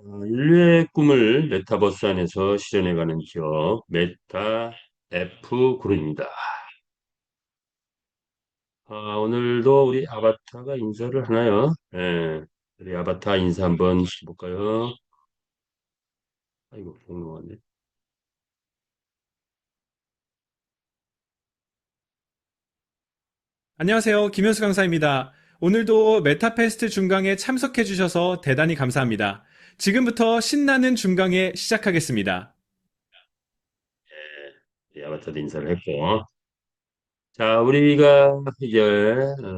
인류의 꿈을 메타버스 안에서 실현해가는 기업, 메타 F 그룹입니다. 오늘도 우리 아바타가 인사를 하나요? 예, 우리 아바타 인사 한번 해볼까요? 아이고, 궁금하네. 안녕하세요. 김현수 강사입니다. 오늘도 메타페스트 중강에 참석해 주셔서 대단히 감사합니다. 지금부터 신나는 중강에 시작하겠습니다. 예, 아바타도 인사를 했고. 자, 우리가 이제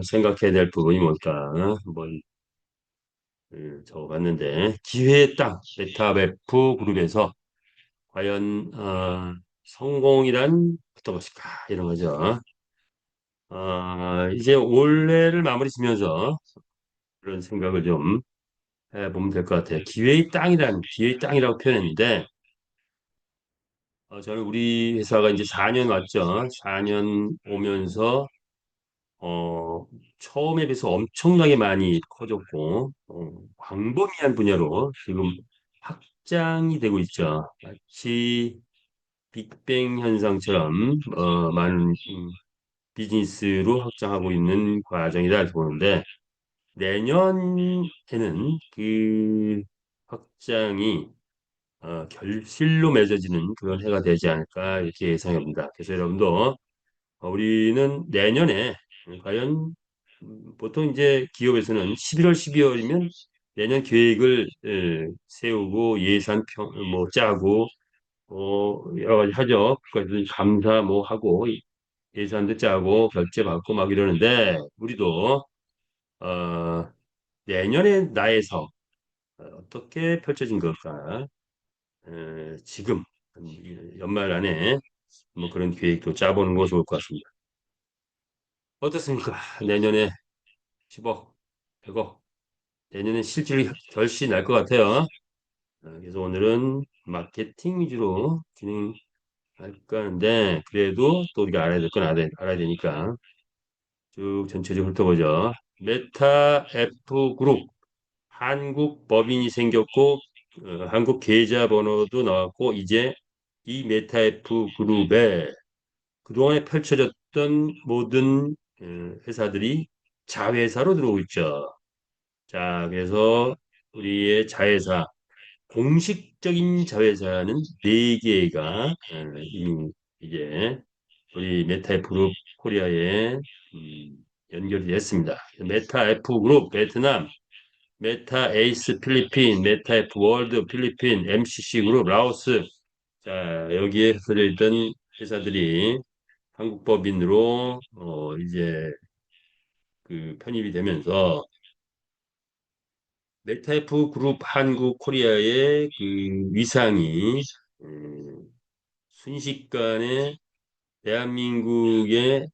생각해야 될 부분이 뭘까? 한번 적어봤는데, 기회의 땅, 메타베프 그룹에서 과연 성공이란 어떤 것일까? 이런 거죠. 이제 올해를 마무리 지면서 그런 생각을 좀 해보면 될 것 같아요. 기회의 땅이라고 표현했는데, 저는 우리 회사가 이제 4년 왔죠. 4년 오면서, 어, 처음에 비해서 엄청나게 많이 커졌고, 광범위한 분야로 지금 확장이 되고 있죠. 마치 빅뱅 현상처럼, 많은 비즈니스로 확장하고 있는 과정이다 이렇게 보는데, 내년에는 그 확장이 결실로 맺어지는 그런 해가 되지 않을까 이렇게 예상해 봅니다. 그래서 여러분도 우리는 내년에 과연 보통 이제 기업에서는 11월, 12월이면 내년 계획을 세우고 예산 뭐 짜고 여러 가지 하죠. 그래서 감사 뭐 하고 예산도 짜고 결제 받고 막 이러는데 우리도 어, 내년의 나에서 어떻게 펼쳐진 걸까? 지금 연말 안에 뭐 그런 계획도 짜보는 거 좋을 것 같습니다. 어떻습니까? 내년에 10억, 100억, 내년에 실질이 결실이 날 것 같아요. 그래서 오늘은 마케팅 위주로 진행할까 하는데 그래도 또 우리가 알아야 될 건 알아야 되니까 쭉 전체적으로 훑어보죠. 메타 F 그룹 한국 법인이 생겼고 한국 계좌번호도 나왔고 이제 이 메타F 그룹에 그동안에 펼쳐졌던 모든 회사들이 자회사로 들어오고 있죠. 자, 그래서 우리의 자회사 공식적인 자회사는 네개가 이미 이제 우리 메타F 그룹 코리아에 연결이 됐습니다. 메타F 그룹 베트남 메타 에이스 필리핀, 메타 F 월드 필리핀, MCC 그룹 라오스. 자, 여기에 흩어져 있던 회사들이 한국 법인으로 이제 그 편입이 되면서 메타 F 그룹 한국 코리아의 그 위상이 음, 순식간에 대한민국의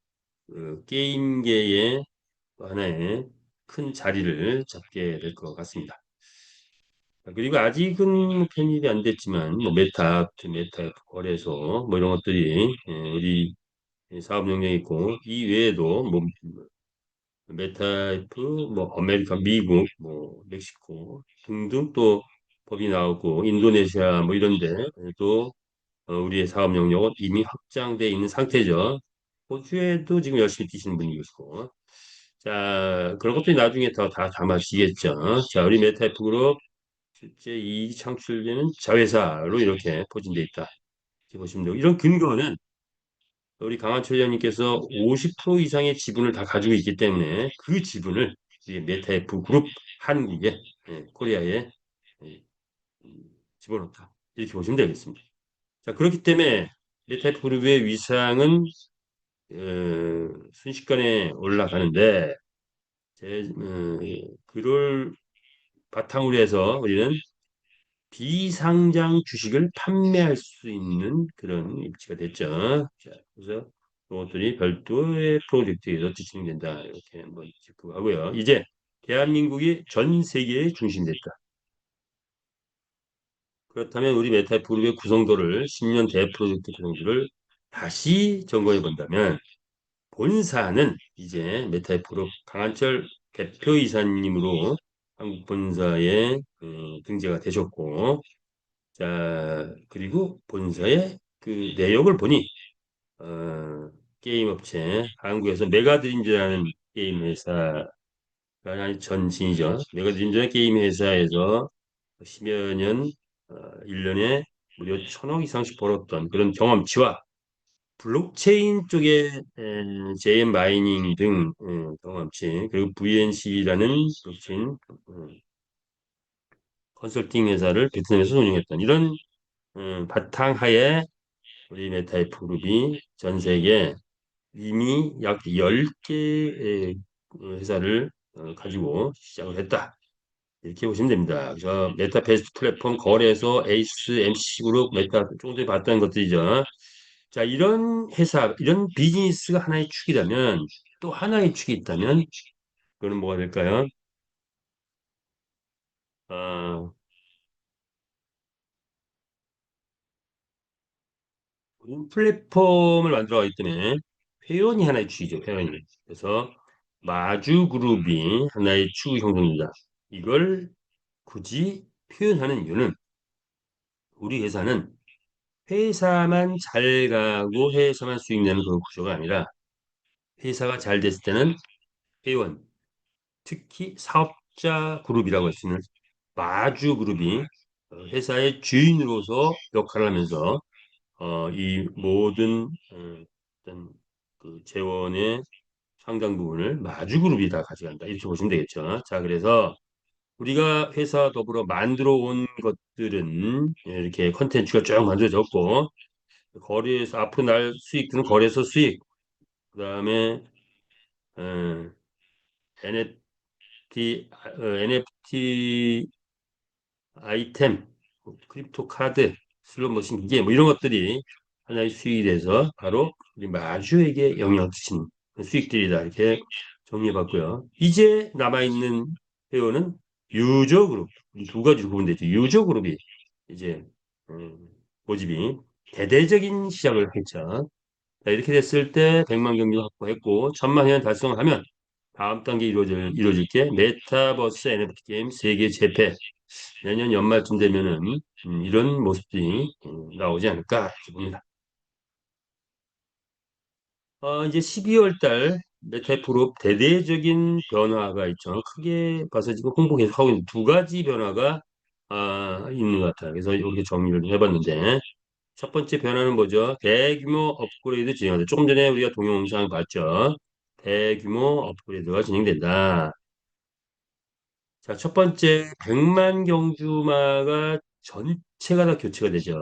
게임계의 하나의 큰 자리를 잡게 될 것 같습니다. 그리고 아직은 뭐 편입이 안 됐지만 뭐 메타 거래소 뭐 이런 것들이 우리 사업 영역에 있고 이 외에도 뭐 메타프 뭐 아메리카 미국 뭐 멕시코 등등 또 법이 나오고 인도네시아 뭐 이런 데도 우리의 사업 영역은 이미 확장돼 있는 상태죠. 호주에도 지금 열심히 뛰시는 분이 있고 자 그런 것들이 나중에 다 담아지겠죠. 자 우리 메타프 그룹 실제 이익 창출되는 자회사로 이렇게 포진돼 있다. 이렇게 보시면 되고 이런 근거는 우리 강한철 의원님께서 50% 이상의 지분을 다 가지고 있기 때문에 그 지분을 이 메타F 그룹 한국에 코리아에 예, 집어넣다. 이렇게 보시면 되겠습니다. 자 그렇기 때문에 메타F 그룹의 위상은 순식간에 올라가는데 그걸 바탕으로 해서 우리는 비상장 주식을 판매할 수 있는 그런 입지가 됐죠. 자, 그래서 이것들이 별도의 프로젝트에서 진행된다. 이렇게 한번 짚고 하고요. 이제 대한민국이 전 세계의 중심이 됐다. 그렇다면 우리 메타 그룹의 구성도를 10년 대프로젝트 구성도를 다시 점검해 본다면 본사는 이제 메타 그룹 강한철 대표이사님으로 한국 본사에 등재가 되셨고, 그리고 본사의 그 내역을 보니 어, 게임 업체 한국에서 메가드림즈라는 게임 회사가 전신이죠. 메가드림즈는 게임 회사에서 10여 년, 1년에 무려 1,000억 이상씩 벌었던 그런 경험치와 블록체인 쪽에 JM 마이닝 등 경험치, 그리고 VNC라는 블록체인 컨설팅 회사를 베트남에서 운영했던 이런 바탕하에 우리 메타이프 그룹이 전 세계 이미 약 10개의 회사를 가지고 시작을 했다. 이렇게 보시면 됩니다. 그래서 메타베이스 플랫폼 거래소 에이스 MC 그룹 메타 조금 전에 봤던 것들이죠. 자, 이런 회사, 이런 비즈니스가 하나의 축이라면 또 하나의 축이 있다면 그거는 뭐가 될까요? 어, 플랫폼을 만들어가기 때문에 회원이 하나의 축이죠. 회원이. 그래서 마주그룹이 하나의 축 형성입니다. 이걸 굳이 표현하는 이유는 우리 회사는 회사만 잘 가고 회사만 수익 내는 그런 구조가 아니라 회사가 잘 됐을 때는 회원, 특히 사업자 그룹이라고 할 수 있는 마주 그룹이 회사의 주인으로서 역할을 하면서 이 모든 어떤 그 재원의 상당 부분을 마주 그룹이 다 가져간다. 이렇게 보시면 되겠죠. 자, 그래서 우리가 회사 더불어 만들어 온 것들은 이렇게 컨텐츠가 쭉 만들어졌고 거래에서 앞으로 날 수익들은 거래소 수익, 그다음에 어, NFT 아이템, 크립토 카드, 슬롯머신 기계 뭐 이런 것들이 하나의 수익이 돼서 바로 우리 마주에게 영향을 끼치는 수익들이다 이렇게 정리해봤고요. 이제 남아있는 회원은 유저 그룹 이두 가지로 구분되죠. 유저 그룹이 이제 음, 모집이 대대적인 시작을 했죠. 자, 이렇게 됐을 때 100만 경비 확보했고 1,000만 회원 달성을 하면 다음 단계 이루어질 게 메타버스 NFT 게임 세계 재패 내년 연말쯤 되면은 이런 모습들이 나오지 않을까 이렇게 봅니다. 이제 12월 달 메타프로 대대적인 변화가 있죠. 크게 봐서 지금 홍보 계속 하고 있는 두 가지 변화가 있는 것 같아요. 그래서 이렇게 정리를 해봤는데 첫 번째 변화는 뭐죠? 대규모 업그레이드 진행하다. 조금 전에 우리가 동영상 봤죠. 대규모 업그레이드가 진행된다. 자, 첫 번째 100만 경주마가 전체가 다 교체가 되죠.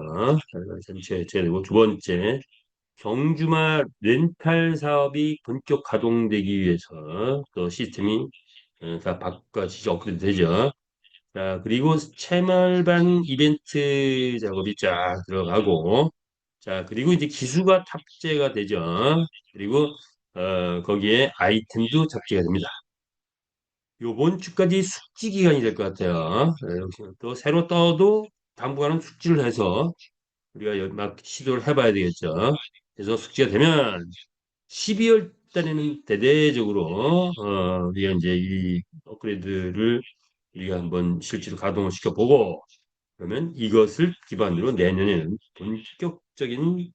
전체 교체가 되고 두 번째 경주마 렌탈 사업이 본격 가동되기 위해서 또 시스템이 다 바꿔지죠. 업그레이드 되죠. 자, 그리고 채널반 이벤트 작업이 쫙 들어가고 자, 그리고 이제 기수가 탑재가 되죠. 그리고 거기에 아이템도 탑재가 됩니다. 요번 주까지 숙지 기간이 될 것 같아요. 또 새로 떠도 당분간은 숙지를 해서 우리가 막 시도를 해봐야 되겠죠. 그래서 숙지가 되면 12월 달에는 대대적으로 우리가 이제 이 업그레이드를 우리가 한번 실제로 가동을 시켜보고 그러면 이것을 기반으로 내년에는 본격적인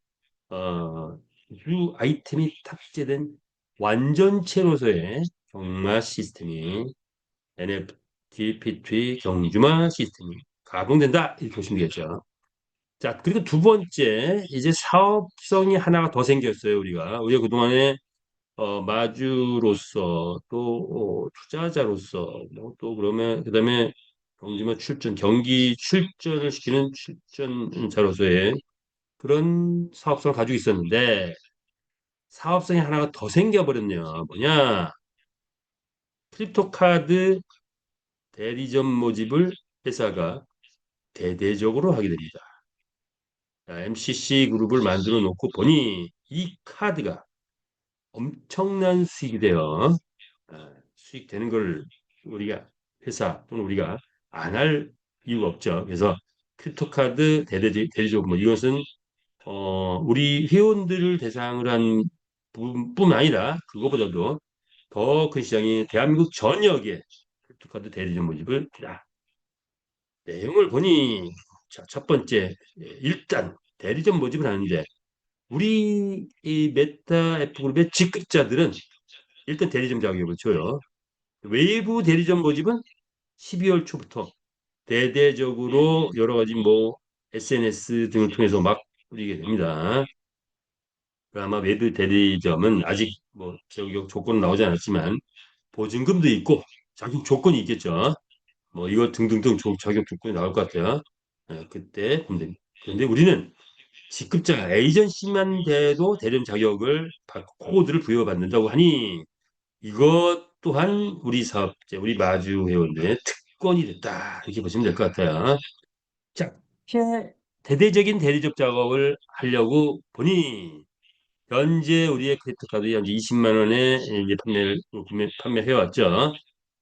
유 아이템이 탑재된 완전체로서의 경마 시스템이 NFT, P2, 경주마 시스템이 가동된다 이렇게 보시면 되겠죠. 자, 그리고 두 번째 이제 사업성이 하나가 더 생겼어요. 우리가 그동안에 마주로서 또 투자자로서 뭐또 그러면 그다음에 경주마 출전 경기 출전을 시키는 출전자로서의 그런 사업성을 가지고 있었는데 사업성이 하나가 더 생겨버렸네요. 뭐냐? 크립토 카드 대리점 모집을 회사가 대대적으로 하게 됩니다. 자, MCC 그룹을 만들어 놓고 보니 이 카드가 엄청난 수익이 돼요. 수익되는 걸 우리가 회사 또는 우리가 안 할 이유가 없죠. 그래서 크립토 카드 대리점 뭐 이것은 우리 회원들을 대상으로 한 뿐 아니라 그거보다도 더 큰 시장이 대한민국 전역에 크립토카드 대리점 모집을 자, 내용을 보니 자, 첫 번째 일단 대리점 모집을 하는데 우리 이 메타 F그룹의 직급자들은 일단 대리점 자격을 줘요. 외부 대리점 모집은 12월 초부터 대대적으로 여러 가지 뭐 SNS 등을 통해서 막 뿌리게 됩니다. 아마 외부 대리점은 아직 뭐 자격 조건은 나오지 않았지만 보증금도 있고 자격 조건이 있겠죠. 뭐 이거 등등등 자격 조건이 나올 것 같아요. 그때 보면 됩니다. 그런데 우리는 직급자 에이전시만 돼도 대리점 자격을 받고 코드를 부여받는다고 하니 이것 또한 우리 사업자, 우리 마주 회원들의 특권이 됐다. 이렇게 보시면 될 것 같아요. 자, 이렇게 대대적인 대리점 작업을 하려고 보니 현재 우리의 크레디트 카드 현재 20만 원에 이제 판매해 왔죠.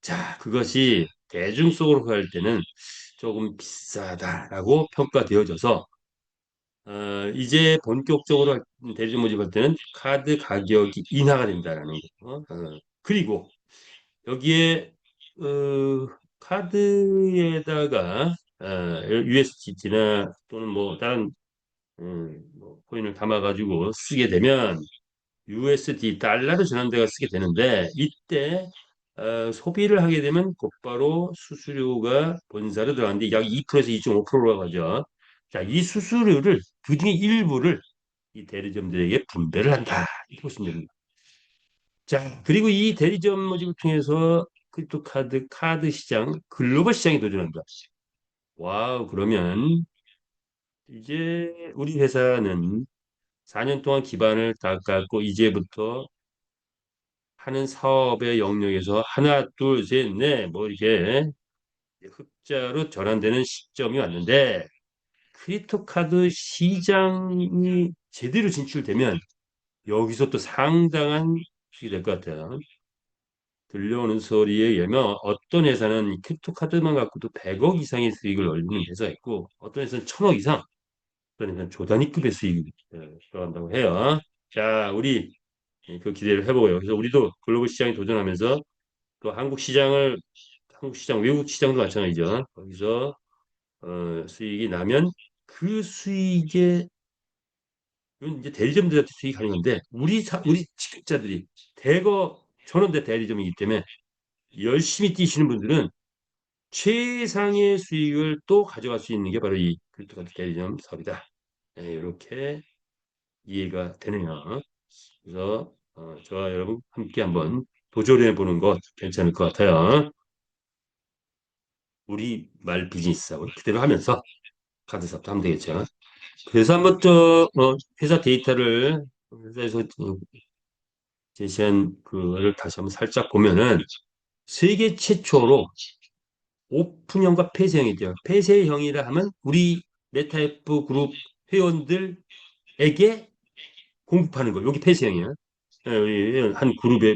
자, 그것이 대중 속으로 갈 때는 조금 비싸다라고 평가되어져서 이제 본격적으로 대리점 모집할 때는 카드 가격이 인하가 된다라는 거. 그리고 여기에 카드에다가 USDT나 또는 뭐 다른 뭐 코인을 담아가지고 쓰게 되면 USD 달러로 전환돼가 쓰게 되는데 이때 소비를 하게 되면 곧바로 수수료가 본사로 들어가는데 약 2%에서 2.5%라고 하죠. 자, 이 수수료를 그중에 일부를 이 대리점들에게 분배를 한다. 이렇게 보시면 됩니다. 자, 그리고 이 대리점 모집을 통해서 크립토카드 카드 시장 글로벌 시장에 도전한다. 와우, 그러면 이제 우리 회사는 4년 동안 기반을 닦았고 이제부터 하는 사업의 영역에서 하나, 둘, 셋, 넷, 뭐 이렇게 흑자로 전환되는 시점이 왔는데 크립토 카드 시장이 제대로 진출되면 여기서 또 상당한 수익이 될 것 같아요. 들려오는 소리에 의하면 어떤 회사는 크립토 카드만 갖고도 100억 이상의 수익을 올리는 회사가 있고 어떤 회사는 1000억 이상, 어떤 회사는 조 단위급의 수익이 들어간다고 해요. 자, 우리 그 기대를 해보고요. 그래서 우리도 글로벌 시장에 도전하면서 또 한국 시장, 외국 시장도 마찬가지죠. 거기서 수익이 나면 그 수익에 이건 이제 대리점들한테 수익이 가는 건데 우리 직급자들이 대거 전원대 대리점이기 때문에 열심히 뛰시는 분들은 최상의 수익을 또 가져갈 수 있는 게 바로 이 크립토카드 대리점 사업이다. 네, 이렇게 이해가 되네요. 그래서 저와 여러분 함께 한번 도전해 보는 것 괜찮을 것 같아요. 우리 말 비즈니스하고 그대로 하면서 카드 사업도 하면 되겠죠. 그래서 한번 회사 데이터를 회사에서 제시한 그거를 다시 한번 살짝 보면은 세계 최초로 오픈형과 폐쇄형이죠. 폐쇄형이라 하면 우리 메타F 그룹 회원들에게 공급하는 거. 여기 폐쇄형이야. 우리 한 그룹에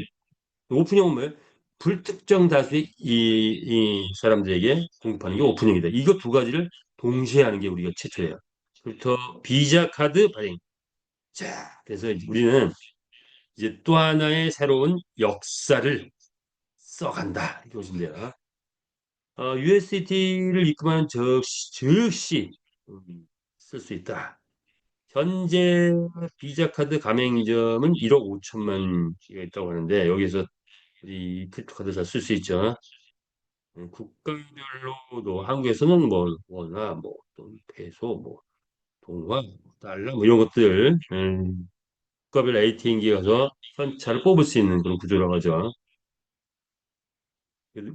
오픈형은 뭐예요? 불특정 다수의 이 사람들에게 공급하는 게 오픈형이다. 이거 두 가지를 동시에 하는 게 우리가 최초예요. 부터 비자 카드 발행. 자, 그래서 우리는 이제 또 하나의 새로운 역사를 써간다. 이렇게 보시면 돼요. USDT를 입금하는 즉시 쓸 수 있다. 현재 비자 카드 가맹점은 1억 5천만 개가 있다고 하는데 여기서 이 크립토 카드 다 쓸 수 있죠. 국가별로도 한국에서는 뭐 원화, 뭐 또 페소, 뭐 동화, 뭐 달러 뭐 이런 것들 국가별 ATM기 가서 현찰을 뽑을 수 있는 그런 구조라고 하죠.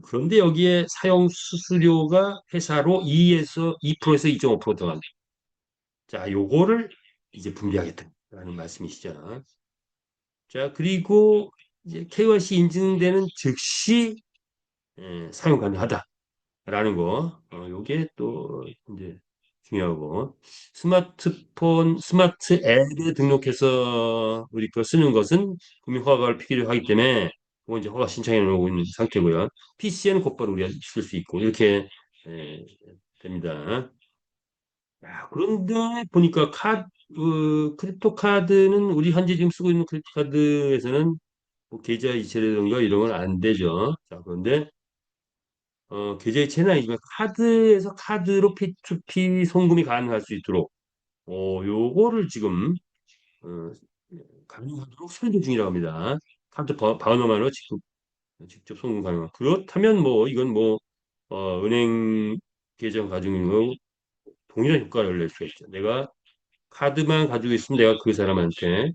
그런데 여기에 사용 수수료가 회사로 2에서 2%에서 2.5% 들어간다. 자, 요거를 이제 분리하겠다라는 말씀이시죠. 자, 그리고 이제 KYC 인증되는 즉시 사용 가능하다라는 거. 요게 또 이제 중요하고 스마트폰, 스마트 앱에 등록해서 우리 거 쓰는 것은 구매 허가를 필요하기 때문에 그거 이제 허가 신청해 놓고 있는 상태고요. PC에는 곧바로 우리가 쓸 수 있고 이렇게 에, 됩니다. 야, 그런데 보니까 크립토 카드는 우리 현재 지금 쓰고 있는 크립토 카드에서는 뭐 계좌 이체라든가 이런 건 안 되죠. 자, 그런데 계좌 이체는 아니지만 카드에서 카드로 P2P 송금이 가능할 수 있도록 요거를 지금 어, 가능하도록 설계 중이라고 합니다. 카드 번호만으로 직접 송금 가능. 그렇다면 뭐 이건 뭐 은행 계정 가지고 있는 거 동일한 효과를 낼 수가 있죠. 내가 카드만 가지고 있으면 내가 그 사람한테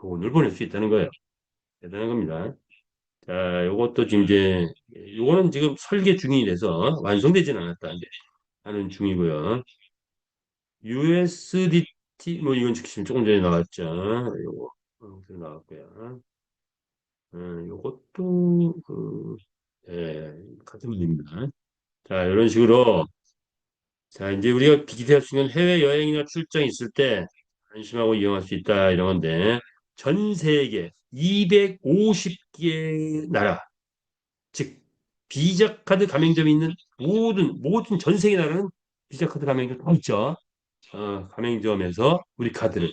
돈을 보낼 수 있다는 거예요. 대단한 겁니다. 자, 요것도 지금 이제 요거는 지금 설계 중이라서 완성되지는 않았다 이제 하는 중이고요. USDT 뭐 이건 지금 조금 전에 나왔죠. 요거 나왔고요. 요것도 같은 말입니다. 자, 이런 식으로 자, 이제 우리가 비기대할 수 있는 해외 여행이나 출장 있을 때 안심하고 이용할 수 있다 이런 건데 전 세계 250개 나라 즉 비자 카드 가맹점이 있는 모든 전 세계 나라는 비자 카드 가맹점 다 있죠. 가맹점에서 우리 카드를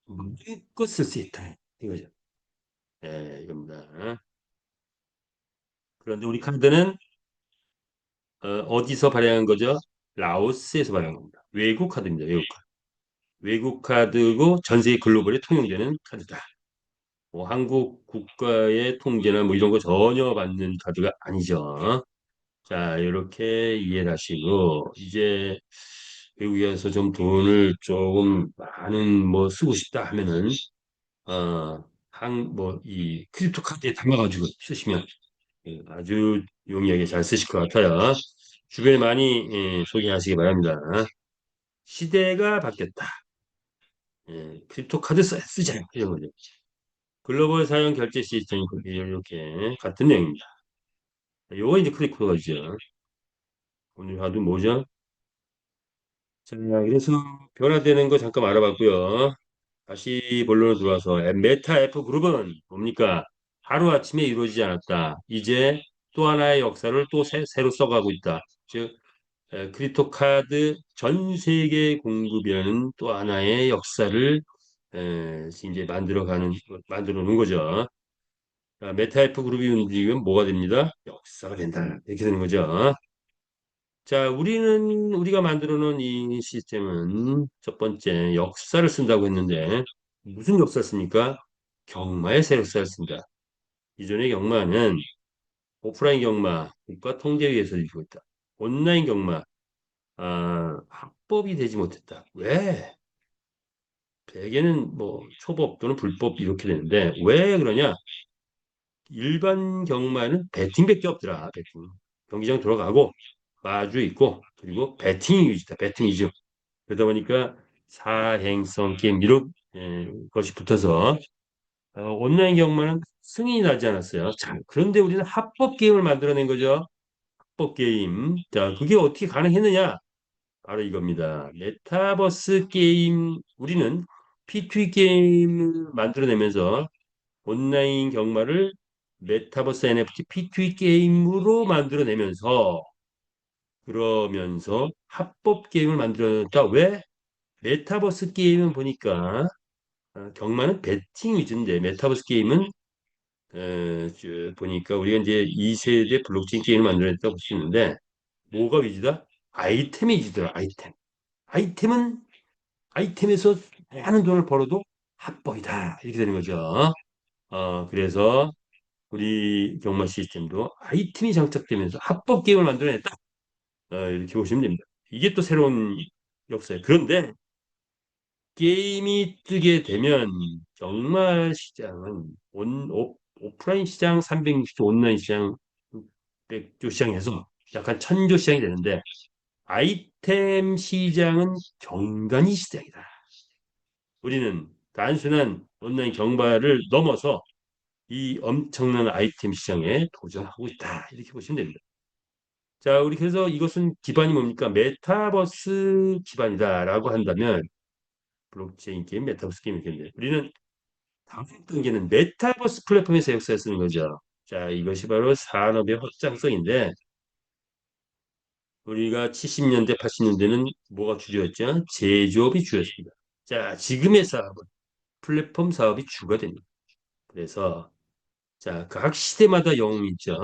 마음껏 쓸 수 있다 이거죠. 이겁니다. 그런데 우리 카드는 어디서 발행한 거죠? 라오스에서 발행한 겁니다. 외국 카드입니다. 외국 카드. 외국 카드고 전 세계 글로벌에 통용되는 카드다. 뭐 한국 국가의 통제나 뭐 이런 거 전혀 받는 카드가 아니죠. 자, 이렇게 이해를 하시고 이제 외국에서 좀 돈을 조금 많은 뭐 쓰고 싶다 하면은 뭐 이 크립토 카드에 담아가지고 쓰시면 아주 용이하게 잘 쓰실 것 같아요. 주변에 많이 소개하시기 바랍니다. 시대가 바뀌었다. 크립토 카드 쓰자 이런 거죠. 글로벌 사용 결제 시스템이 이렇게 같은 내용입니다. 요거 이제 크립토가죠. 오늘 봐도 뭐죠? 자, 그래서 변화되는 거 잠깐 알아봤고요. 다시 본론으로 들어와서 메타 F 그룹은 뭡니까? 하루아침에 이루어지지 않았다. 이제 또 하나의 역사를 또 새로 써가고 있다. 즉 크립토 카드 전 세계 공급이라는 또 하나의 역사를 이제 만들어 놓은 거죠. 메타F 그룹이 움직이면 뭐가 됩니다? 역사가 된다. 이렇게 되는 거죠. 자, 우리가 만들어 놓은 이 시스템은 첫 번째 역사를 쓴다고 했는데 무슨 역사를 씁니까? 경마의 새 역사를 쓴다. 이전의 경마는 오프라인 경마, 국가 통제위에서 이루고 있다. 온라인 경마, 합법이 되지 못했다. 왜? 대개는 뭐 초법 또는 불법 이렇게 되는데 왜 그러냐? 일반 경마는 배팅밖에 없더라. 배팅. 경기장 들어가고 마주 있고 그리고 배팅 위주다. 배팅 위주. 그러다 보니까 사행성 게임 이런 것이 붙어서 온라인 경마는 승인이 나지 않았어요. 자, 그런데 우리는 합법 게임을 만들어낸 거죠. 합법 게임. 자, 그게 어떻게 가능했느냐? 바로 이겁니다. 메타버스 게임, 우리는 P2E 게임을 만들어내면서 온라인 경마를 메타버스 NFT P2E 게임으로 만들어내면서 그러면서 합법 게임을 만들어냈다. 왜? 메타버스 게임은 보니까 경마는 배팅 위주인데 메타버스 게임은 보니까 우리가 이제 2세대 블록체인 게임을 만들어냈다고 볼 수 있는데 뭐가 위주다? 아이템이 위주더라. 아이템. 아이템은 아이템에서 많은 돈을 벌어도 합법이다. 이렇게 되는 거죠. 그래서 우리 경마 시스템도 아이템이 장착되면서 합법 게임을 만들어냈다. 이렇게 보시면 됩니다. 이게 또 새로운 역사예요. 그런데 게임이 뜨게 되면 경마 시장은 오프라인 시장 360조, 온라인 시장 600조 시장에서 약간 1000조 시장이 되는데 아이템 시장은 경간이 시장이다. 우리는 단순한 온라인 경마를 넘어서 이 엄청난 아이템 시장에 도전하고 있다. 이렇게 보시면 됩니다. 자, 우리 그래서 이것은 기반이 뭡니까? 메타버스 기반이다라고 한다면 블록체인 게임, 메타버스 게임이겠네요. 우리는 다음 단계는 메타버스 플랫폼에서 역사를 쓰는 거죠. 자, 이것이 바로 산업의 확장성인데 우리가 70년대, 80년대는 뭐가 주류였죠? 제조업이 주였습니다. 자, 지금의 사업은 플랫폼 사업이 주가 됩니다. 그래서 자, 각 시대마다 영웅이 있죠.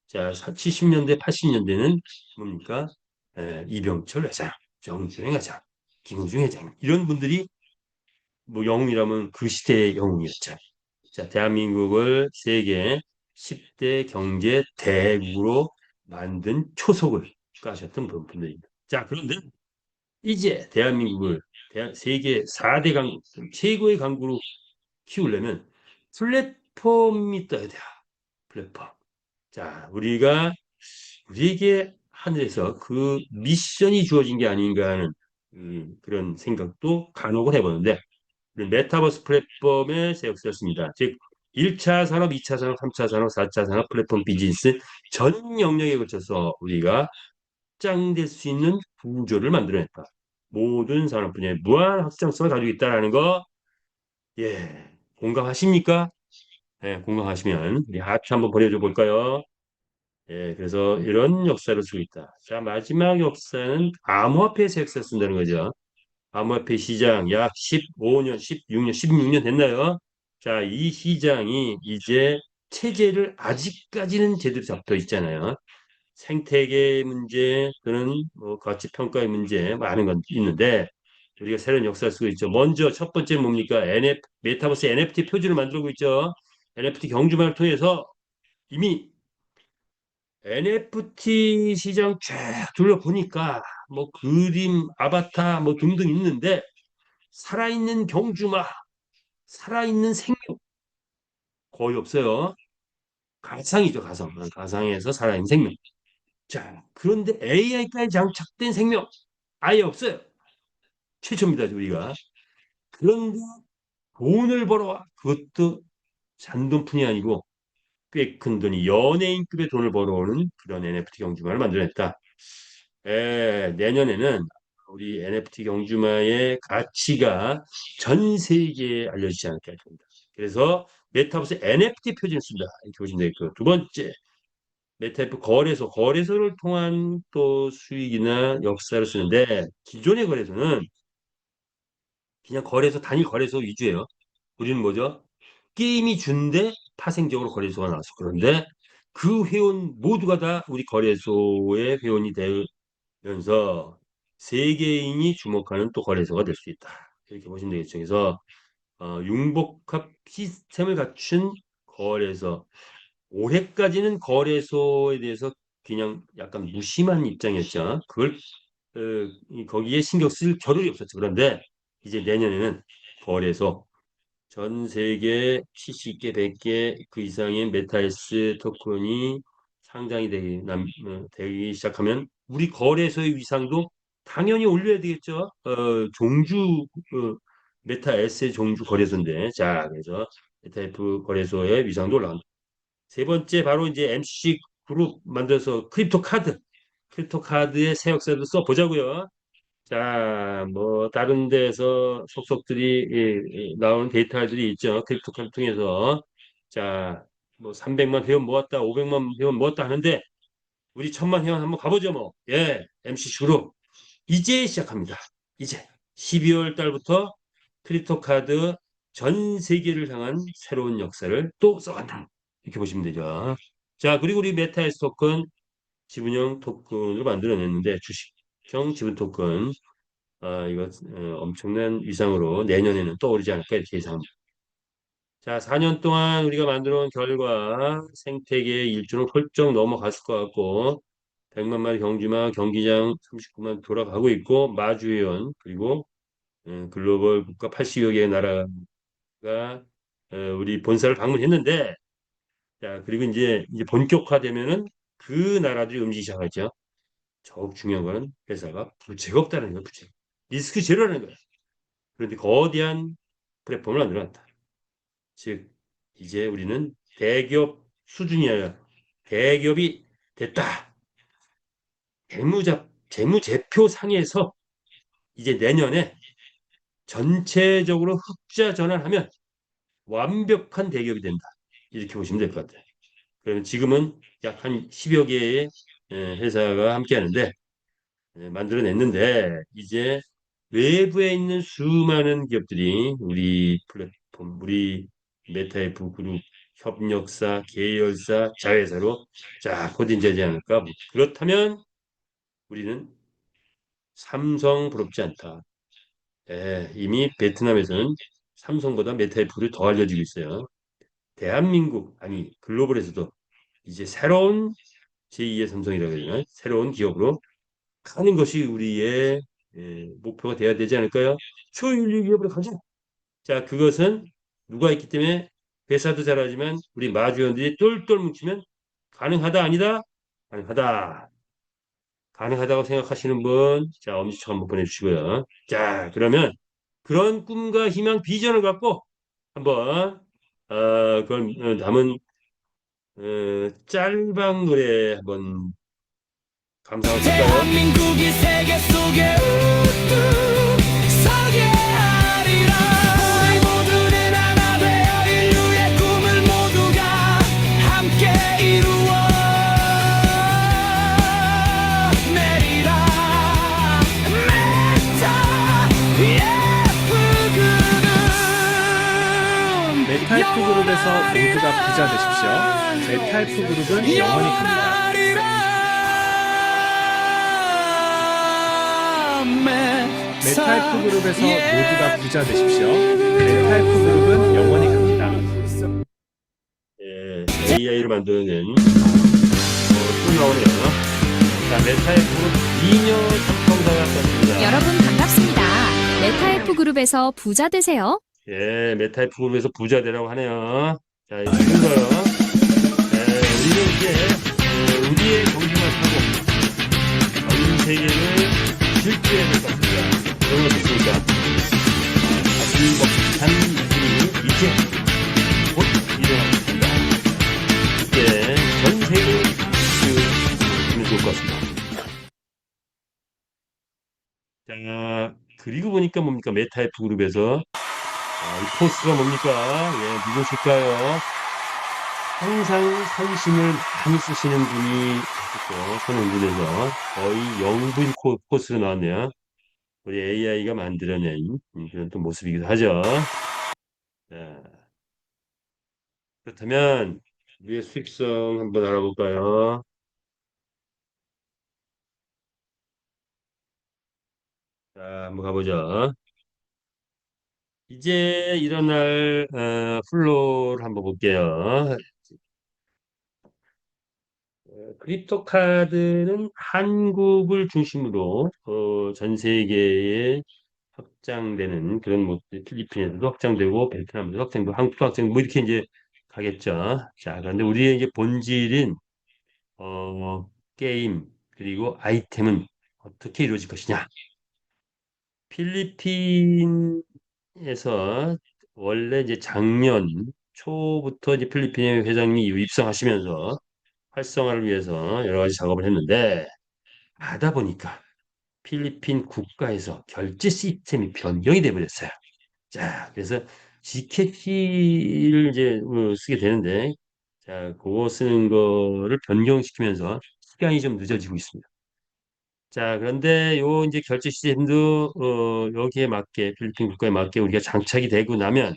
자, 70년대, 80년대는 뭡니까? 이병철 회장, 정주행 회장, 김우중 회장 이런 분들이 뭐 영웅이라면 그 시대의 영웅이었죠. 자, 대한민국을 세계 10대 경제 대국으로 만든 초석을 까셨던 분들입니다. 자, 그런데 이제 대한민국을 세계 4대 최고의 강국으로 키우려면 플랫폼이 떠야 돼요. 플랫폼. 자, 우리에게 하늘에서 그 미션이 주어진 게 아닌가 하는 그런 생각도 간혹을 해보는데 메타버스 플랫폼의 새 역사였습니다. 즉 1차 산업, 2차 산업, 3차 산업, 4차 산업 플랫폼 비즈니스 전 영역에 걸쳐서 우리가 확장될 수 있는 구조를 만들어냈다. 모든 산업 분야에 무한 확장성을 가지고 있다는 거, 예, 공감하십니까? 예, 공감하시면 우리 하트 한번 보내줘 볼까요? 예, 그래서 이런 역사를 쓰고 있다. 자, 마지막 역사는 암호화폐에서 역사 쓴다는 거죠. 암호화폐 시장 약 15년, 16년, 16년 됐나요? 자, 이 시장이 이제 체제를 아직까지는 제대로 잡혀 있잖아요. 생태계 문제 또는 뭐 가치 평가의 문제 많은 건 있는데 우리가 새로운 역사를 쓰고 있죠. 먼저 첫 번째 뭡니까? 메타버스 NFT 표준을 만들고 있죠. NFT 경주만을 통해서 이미 NFT 시장 쫙 둘러보니까 뭐 그림, 아바타 뭐 등등 있는데 살아있는 경주마, 살아있는 생명 거의 없어요. 가상이죠, 가상. 가상에서 살아있는 생명. 자, 그런데 AI까지 장착된 생명 아예 없어요. 최초입니다, 우리가. 그런데 돈을 벌어와. 그것도 잔돈뿐이 아니고 꽤 큰 돈이 연예인급의 돈을 벌어오는 그런 NFT 경주마를 만들어냈다. 내년에는 우리 NFT 경주마의 가치가 전 세계에 알려지지 않을까 합니다. 그래서 메타버스 NFT 표준을 쓴다. 이렇게 보시면 되겠고 두 번째 메타버스 거래소를 통한 또 수익이나 역사를 쓰는데 기존의 거래소는 그냥 단일 거래소 위주예요. 우리는 뭐죠? 게임이 준대 파생적으로 거래소가 나왔어. 그런데 그 회원 모두가 다 우리 거래소의 회원이 되면서 세계인이 주목하는 또 거래소가 될 수 있다. 이렇게 보시면 되겠죠. 그래서 융복합 시스템을 갖춘 거래소. 올해까지는 거래소에 대해서 그냥 약간 무심한 입장이었죠. 거기에 신경 쓸 겨를이 없었죠. 그런데 이제 내년에는 거래소 전 세계 70개, 100개 그 이상의 메타에스 토큰이 상장이 되기 시작하면 우리 거래소의 위상도 당연히 올려야 되겠죠. 메타에스의 종주 거래소인데 자 그래서 메타F 거래소의 위상도 올라간다. 세 번째 바로 이제 MC 그룹 만들어서 크립토 카드의 새 역사도 써보자고요. 자, 뭐 다른 데서 속속들이 나오는 데이터들이 있죠. 크립토카를 통해서 자, 뭐 300만 회원 모았다, 500만 회원 모았다 하는데 우리 1000만 회원 한번 가보죠, 뭐. 예, MC 그룹 이제 시작합니다. 이제 12월 달부터 크립토카드 전 세계를 향한 새로운 역사를 또 써간다. 이렇게 보시면 되죠. 자, 그리고 우리 메타에스 토큰 지분형 토큰으로 만들어냈는데 주식형 지분 토큰 이거 엄청난 위상으로 내년에는 떠오르지 않을까 이렇게 예상합니다. 자, 4년 동안 우리가 만들어 온 결과 생태계의 일주는 훌쩍 넘어갔을 것 같고 100만 마리 경주마 경기장 39만 돌아가고 있고 마주회원 그리고 글로벌 국가 80여 개의 나라가 우리 본사를 방문했는데 자, 그리고 이제 본격화되면은 그 나라들이 움직이기 시작하죠. 더욱 중요한 거는 회사가 부채가 없다는 거예요. 부채. 리스크 제로라는 거예요. 그런데 거대한 플랫폼을 만들어놨다. 즉 이제 우리는 대기업 수준이 아니라 대기업이 됐다. 재무제표 상에서 이제 내년에 전체적으로 흑자 전환하면 완벽한 대기업이 된다. 이렇게 보시면 될 것 같아요. 그러면 지금은 약 한 10여 개의 회사가 함께 하는데 만들어냈는데 이제 외부에 있는 수많은 기업들이 우리 플랫폼, 우리 메타F 그룹 협력사, 계열사, 자회사로 쫙 포진되지 않을까? 뭐 그렇다면 우리는 삼성 부럽지 않다. 예, 이미 베트남에서는 삼성보다 메타애플이 더 알려지고 있어요. 대한민국, 아니 글로벌에서도 이제 새로운 제2의 삼성이라고 해야 되나? 새로운 기업으로 가는 것이 우리의 목표가 돼야 되지 않을까요? 초윤리 기업으로 가자. 자, 그것은 누가 있기 때문에 회사도 잘하지만 우리 마주원들이 똘똘 뭉치면 가능하다 아니다? 가능하다. 가능하다고 생각하시는 분, 자, 엄지척 한번 보내주시고요. 자, 그러면 그런 꿈과 희망, 비전을 갖고 한번 그걸 담은 짤방 노래 한번 감상을 볼까요? 대한민국이 세계 속에 우뚝 서게 하리라. 우리 모두는 하나 되어 인류의 꿈을 모두가 함께 이루어 내리라. 메타F 그룹에서 모두가 부자 되십시오. 메타F 그룹은 영원히 갑니다. 메타F 그룹에서 모두가 부자 되십시오. 메타F 그룹은 영원히 갑니다. AI로 만드는 또 나오네요. 자, 메타의 그룹 미녀 삼성사가 떴습니다. 여러분 반갑습니다. 메타F 그룹에서 부자 되세요. 예, 메타이프 그룹에서 부자 되라고 하네요. 자, 이거 읽어요. 우리는 이제 우리의 경주만 타고 전 세계를 질주해야 될 것 같습니다. 그런 거 좋습니까? 가슴벅찬 일이 이제 곧 일어나겠습니다. 이제 전 세계를 질주하면 좋을 것 같습니다. 자, 그리고 보니까 뭡니까? 메타이프 그룹에서 이 포스가 뭡니까? 예, 누구실까요? 항상 선심을 많이 쓰시는 분이 있고, 손흥민에서 거의 영부인 포스로 나왔네요. 우리 AI가 만들어낸 그런 또 모습이기도 하죠. 자, 그렇다면 우리의 수익성 한번 알아볼까요? 자, 한번 가보죠. 이제 일어날 플로우를 한번 볼게요. 크립토 카드는 한국을 중심으로 전 세계에 확장되는 그런 모습, 필리핀에서도 확장되고 베트남에도 확장되고 한국도 확장되고 뭐 이렇게 이제 가겠죠. 자, 그런데 우리의 이제 본질인 게임 그리고 아이템은 어떻게 이루어질 것이냐? 필리핀에서 원래 이제 작년 초부터 이제 필리핀의 회장님이 입성하시면서 활성화를 위해서 여러 가지 작업을 했는데 하다 보니까 필리핀 국가에서 결제 시스템이 변경이 돼버렸어요. 자, 그래서 GCAC를 이제 쓰게 되는데, 자, 그거 쓰는 거를 변경시키면서 시간이 좀 늦어지고 있습니다. 자, 그런데 요 이제 결제 시스템도 여기에 맞게 필리핀 국가에 맞게 우리가 장착이 되고 나면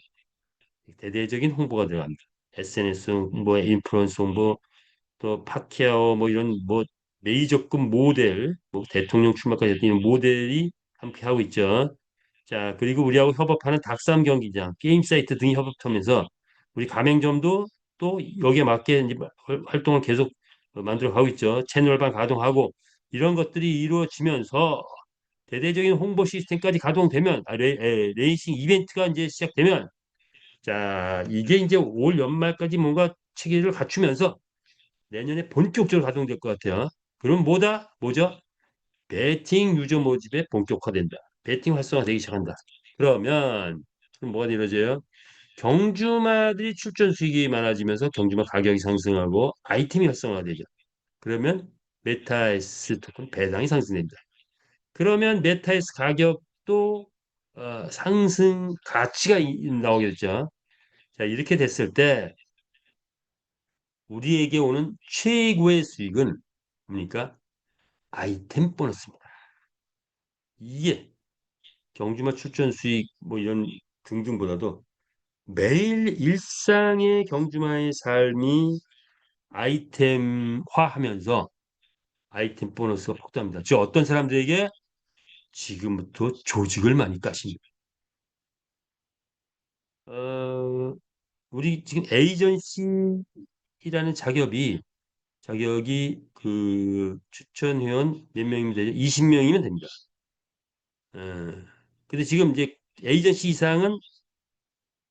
대대적인 홍보가 들어갑니다. SNS 홍보, 인플루언서 홍보, 또 파키아오 뭐 이런 뭐 메이저급 모델, 뭐 대통령 출마까지 했던 이런 모델이 함께 하고 있죠. 자, 그리고 우리하고 협업하는 닭싸움 경기장, 게임 사이트 등이 협업하면서 우리 가맹점도 또 여기에 맞게 이제 활동을 계속 만들어 가고 있죠. 채널방 가동하고 이런 것들이 이루어지면서 대대적인 홍보 시스템까지 가동되면 레이싱 이벤트가 이제 시작되면 자, 이게 이제 올 연말까지 뭔가 체계를 갖추면서 내년에 본격적으로 가동될 것 같아요. 그럼 뭐죠? 베팅 유저 모집에 본격화된다. 베팅 활성화되기 시작한다. 그럼 뭐가 이루어져요? 경주마들이 출전 수익이 많아지면서 경주마 가격이 상승하고 아이템이 활성화되죠. 그러면 메타에스 토큰 배당이 상승됩니다. 그러면 메타에스 가격도 상승 가치가 나오겠죠. 자, 이렇게 됐을 때 우리에게 오는 최고의 수익은 뭡니까? 아이템 보너스입니다. 이게 경주마 출전 수익 뭐 이런 등등보다도 매일 일상의 경주마의 삶이 아이템화하면서 아이템 보너스가 폭도합니다. 즉 어떤 사람들에게 지금부터 조직을 많이 까십니다. 어, 우리 지금 에이전시라는 자격이 그 추천 회원 몇 명이면 되죠? 20명이면 됩니다. 어, 근데 지금 이제 에이전시 이상은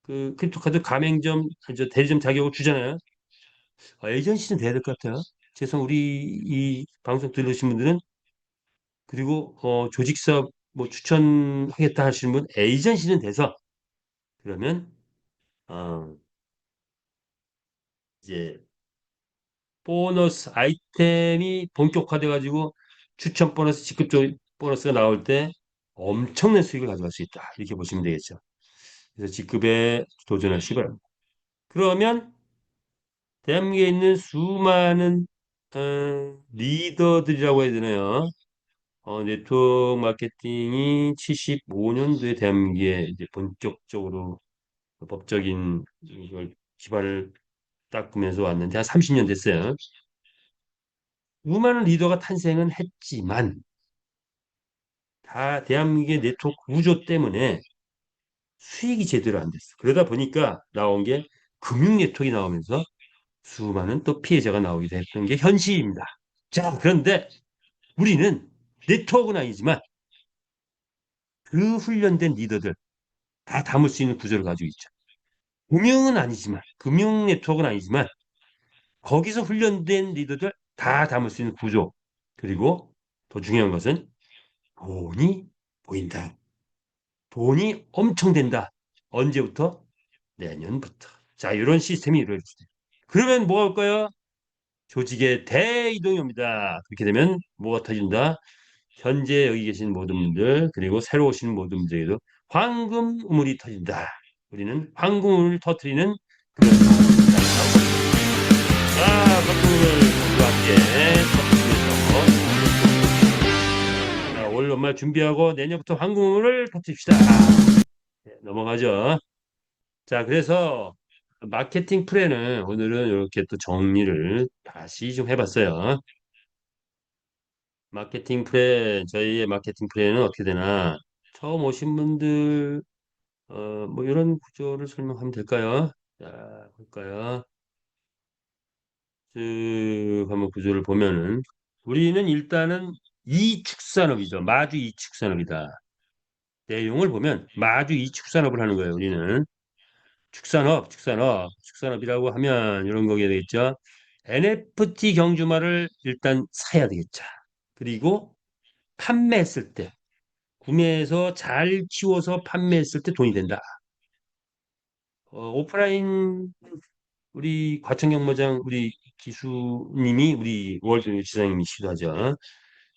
그 크립토카드 가맹점, 저 대리점 자격을 주잖아요. 에이전시는 돼야 될 것 같아요. 죄송 우리 이 방송 들으신 분들은 그리고 조직사 뭐 추천하겠다 하시는 분 에이전시는 돼서 그러면 어, 이제 보너스 아이템이 본격화돼 가지고 추천 보너스, 직급적 보너스가 나올 때 엄청난 수익을 가져갈 수 있다. 이렇게 보시면 되겠죠. 그래서 직급에 도전하시기 바랍니다. 그러면 대한민국에 있는 수많은 리더들이라고 해야 되나요? 네트워크 마케팅이 75년도에 대한민국에 이제 본격적으로 법적인 이걸 기반을 닦으면서 왔는데 한 30년 됐어요. 수많은 리더가 탄생은 했지만 다 대한민국의 네트워크 구조 때문에 수익이 제대로 안 됐어. 그러다 보니까 나온 게 금융 네트워크가 나오면서 수많은 또 피해자가 나오기도 했던 게 현실입니다. 자, 그런데 우리는 네트워크는 아니지만 그 훈련된 리더들 다 담을 수 있는 구조를 가지고 있죠. 금융은 아니지만, 금융 네트워크는 아니지만 거기서 훈련된 리더들 다 담을 수 있는 구조. 그리고 더 중요한 것은 돈이 보인다. 돈이 엄청 된다. 언제부터? 내년부터. 자, 이런 시스템이 이루어집니다. 그러면 뭐가 올까요? 조직의 대이동이 옵니다. 그렇게 되면 뭐가 터진다? 현재 여기 계신 모든 분들, 그리고 새로 오시는 모든 분들에게도 황금 우물이 터진다. 우리는 황금 우물을 터뜨리는 그런 사람입니다. 자, 황금 우물과 함께 터뜨리면서 올 연말 준비하고 내년부터 황금 우물을 터뜨립시다. 네, 넘어가죠. 자, 그래서 마케팅 플랜은 오늘은 이렇게 또 정리를 다시 좀 해봤어요. 마케팅 플랜, 저희의 마케팅 플랜은 어떻게 되나? 처음 오신 분들, 뭐 이런 구조를 설명하면 될까요? 자, 볼까요? 쭉 한번 구조를 보면은, 우리는 일단은 이축산업이죠. 마주 이축산업이다. 내용을 보면 마주 이축산업을 하는 거예요, 우리는. 축산업이라고 하면 이런 거게 되겠죠. NFT 경주마를 일단 사야 되겠죠. 그리고 판매했을 때, 구매해서 잘 키워서 판매했을 때 돈이 된다. 오프라인 우리 과천경마장 우리 기수님이 우리 월드 지사님이시기도 하죠.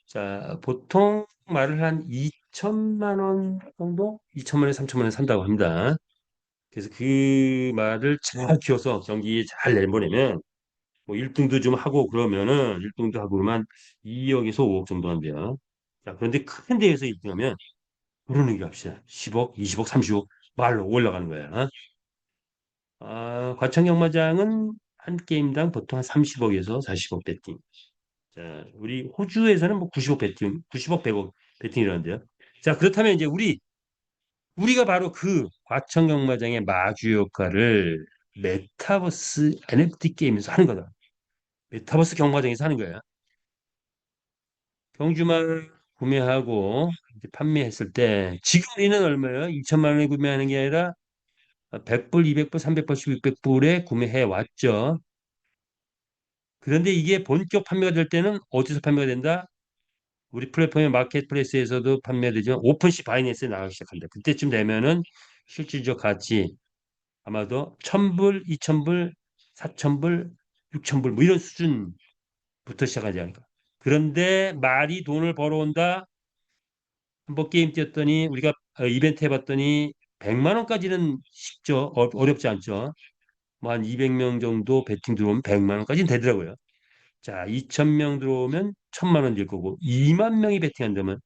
자, 보통 말을 한 2천만 원 정도? 2천만 원, 3천만 원 산다고 합니다. 그래서 그 말을 잘 키워서 경기에 잘 내보내면 뭐 1등도 좀 하고 그러면은 1등도 하고 그러면 2억에서 5억 정도 한대요. 자, 그런데 큰 대회에서 1등하면 그런 얘기합시다. 10억, 20억, 30억 말로 올라가는 거야. 과천경마장은 한 게임당 보통 한 30억에서 40억 배팅. 자, 우리 호주에서는 뭐 90억 배팅, 90억, 100억 배팅이라는데요. 자, 그렇다면 이제 우리가 바로 그 과천경마장의 마주 역할을 메타버스 NFT 게임에서 하는 거다. 메타버스 경마장에서 하는 거야. 경주말 구매하고 이제 판매했을 때 지금 우리는 얼마예요? 2천만 원에 구매하는 게 아니라 100불, 200불, 300불, 600불에 구매해 왔죠. 그런데 이게 본격 판매가 될 때는 어디서 판매가 된다? 우리 플랫폼의 마켓플레이스에서도 판매되죠. 오픈시 바이낸스에 나가기 시작한다. 그때쯤 되면은 실질적 가치 아마도 1000불, 2000불, 4000불, 6000불 뭐 이런 수준부터 시작하지 않을까. 그런데 말이 돈을 벌어온다. 한번 게임 뛰었더니 우리가 이벤트 해봤더니 100만 원까지는 쉽죠. 어렵지 않죠. 뭐 한 200명 정도 배팅 들어오면 100만 원까지는 되더라고요. 자, 2,000명 들어오면 1,000만 원 될 거고 2만 명이 베팅한다면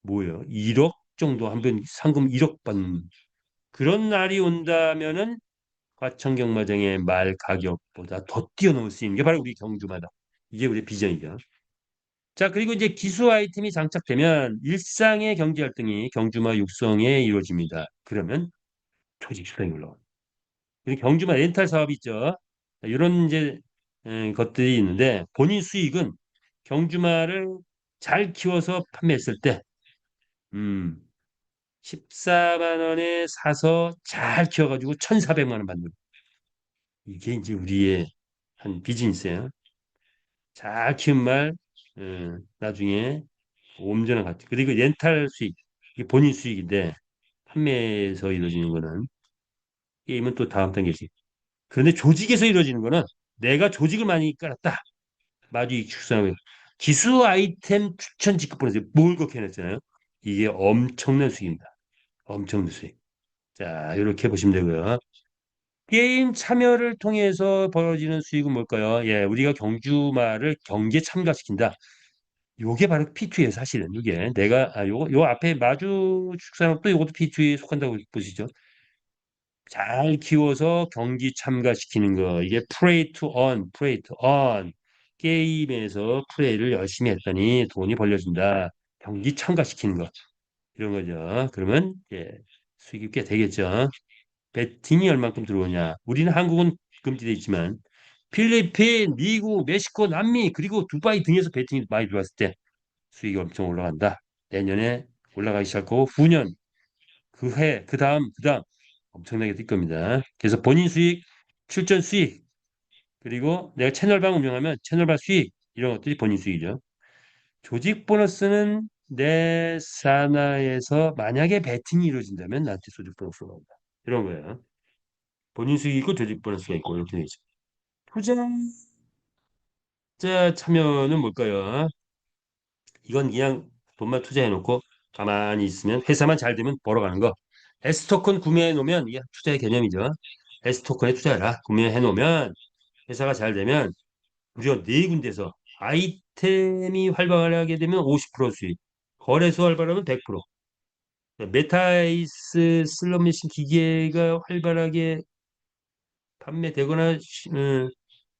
뭐예요? 1억 정도 한 번 상금 1억 받는 그런 날이 온다면은 과천경마장의 말 가격보다 더 뛰어넘을 수 있는 게 바로 우리 경주마다. 이게 우리 비전이죠. 자, 그리고 이제 기수 아이템이 장착되면 일상의 경제 활동이 경주마 육성에 이루어집니다. 그러면 조직 수당이 올라옵니다. 그리고 경주마 렌탈 사업이 있죠. 이런 이제 것들이 있는데 본인 수익은 경주마를 잘 키워서 판매했을 때 음, 14만 원에 사서 잘 키워가지고 1,400만 원 받는 이게 이제 우리의 한 비즈니스예요. 잘 키운 말 나중에 온전한 가치 그리고 렌탈 수익 이게 본인 수익인데 판매에서 이루어지는 거는 게임은 또 다음 단계지. 그런데 조직에서 이루어지는 거는 내가 조직을 많이 깔았다. 마주익 축소하고 기수 아이템 추천 직급 보너스 뭘 그렇게 해놨잖아요. 이게 엄청난 수익입니다. 엄청난 수익. 자, 이렇게 보시면 되고요. 게임 참여를 통해서 벌어지는 수익은 뭘까요? 예, 우리가 경주마를 경기에 참가시킨다. 요게 바로 P2예요, 사실은. 이게 내가 요 앞에 마주 축산업도 요것도 P2에 속한다고 보시죠. 잘 키워서 경기 참가시키는 거. 이게 play to earn, play to earn. 게임에서 플레이를 열심히 했더니 돈이 벌려준다. 경기 참가시키는 거. 이런 거죠. 그러면 예, 수익이 꽤 되겠죠. 베팅이 얼만큼 들어오냐. 우리는 한국은 금지돼 있지만 필리핀, 미국, 멕시코, 남미 그리고 두바이 등에서 베팅이 많이 들어왔을 때 수익이 엄청 올라간다. 내년에 올라가기 시작하고 후년, 그 해, 그 다음 엄청나게 뛸 겁니다. 그래서 본인 수익, 출전 수익, 그리고 내가 채널방 운영하면 채널방 수익 이런 것들이 본인 수익이죠. 조직 보너스는 내 산하에서 만약에 베팅이 이루어진다면 나한테 조직 보너스가 온다. 이런 거예요. 본인 수익이 있고 조직 보너스가 있고 이렇게 되죠. 투자자 참여는 뭘까요? 이건 그냥 돈만 투자해놓고 가만히 있으면 회사만 잘 되면 벌어가는 거. S토큰 구매해 놓으면 이게 투자의 개념이죠. S토큰에 투자해라. 구매해 놓으면 회사가 잘 되면 무려 네 군데서 아이템이 활발하게 되면 50% 수익, 거래소 활발하면 100%, 메타이스 슬롯머신 기계가 활발하게 판매되거나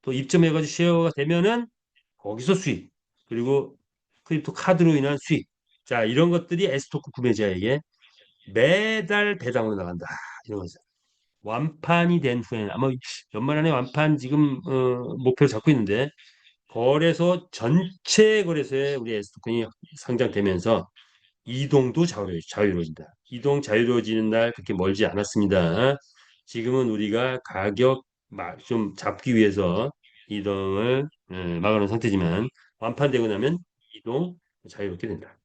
또 입점해가지고 쉐어가 되면은 거기서 수익, 그리고 크립토 카드로 인한 수익. 자, 이런 것들이 S토크 구매자에게 매달 배당으로 나간다. 이런 거죠. 완판이 된 후에는 아마 연말 안에 완판 지금 목표를 잡고 있는데 거래소 전체 거래소에 우리 S토큰이 상장되면서 이동도 자유로워진다. 이동 자유로워지는 날 그렇게 멀지 않았습니다. 지금은 우리가 가격 좀 잡기 위해서 이동을 막아놓은 상태지만 완판되고 나면 이동 자유롭게 된다.